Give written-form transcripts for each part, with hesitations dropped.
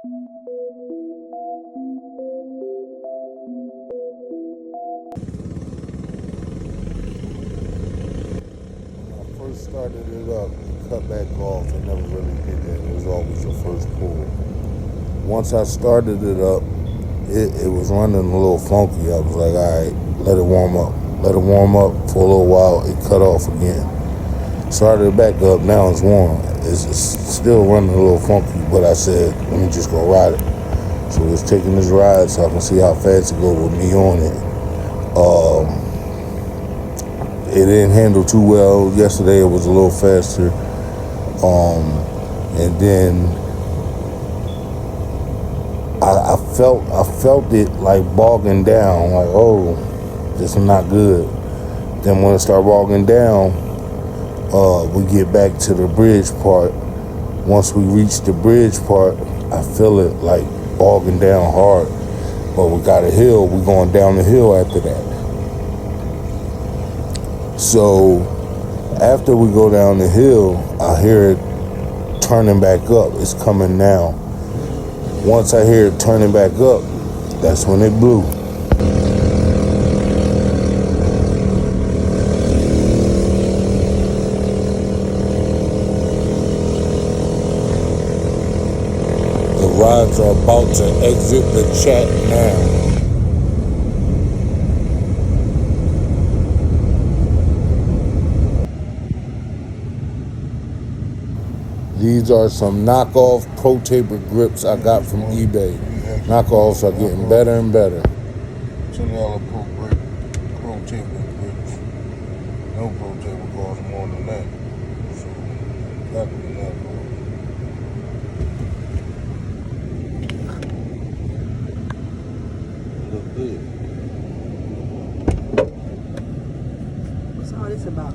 When I first started it up, cut back off, I never really did that. It was always the first pull. Once I started it up, it was running a little funky. I was like, all right, let it warm up. Let it warm up for a little while. It cut off again. Started it back up. Now it's warm. It's still running a little funky, but I said, let me just go ride it. So it's taking this ride so I can see how fast it goes with me on it. It didn't handle too well. Yesterday it was a little faster. And then I felt it like bogging down, like, oh, this is not good. Then when it started bogging down, we get back to the bridge part. Once we reach the bridge part, I feel it like bogging down hard. But we got a hill, we going down the hill after that. So after we go down the hill, I hear it turning back up. It's coming now. Once I hear it turning back up, that's when it blew. The rods are about to exit the chat now. These are some knockoff Pro Taper grips I got from eBay. Knockoffs are getting better and better. $10 Pro Taper grips. No Pro Taper costs more than that. So, that would be that. Look good. What's all this about?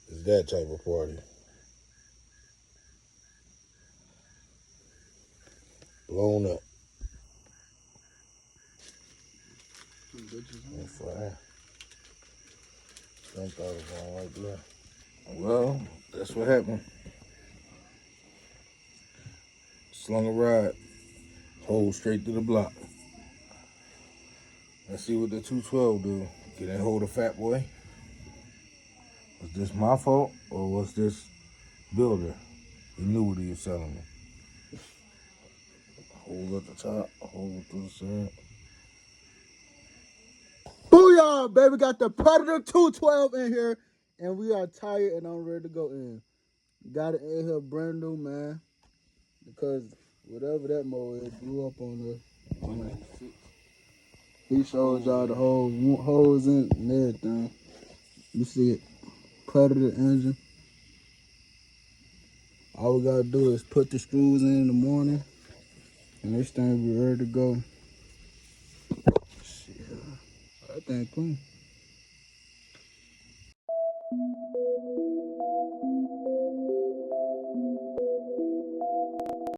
It's that type of party. Blown up. And fire. Think I was going right there. Well, that's what happened. Slung a ride. Hold straight to the block. Let's see what the 212 do. Can it hold a fat boy? Was this my fault or was this builder? He knew what he was telling me. Hold at the top, hold to the side. Booyah, baby, got the Predator 212 in here, and we are tired and I'm ready to go in. Got it in here brand new, man, because whatever that mower is blew up on the. He showed y'all the holes in and everything. You see it, Predator engine. All we gotta do is put the screws in the morning, and this thing be ready to go. Shit, that thing clean.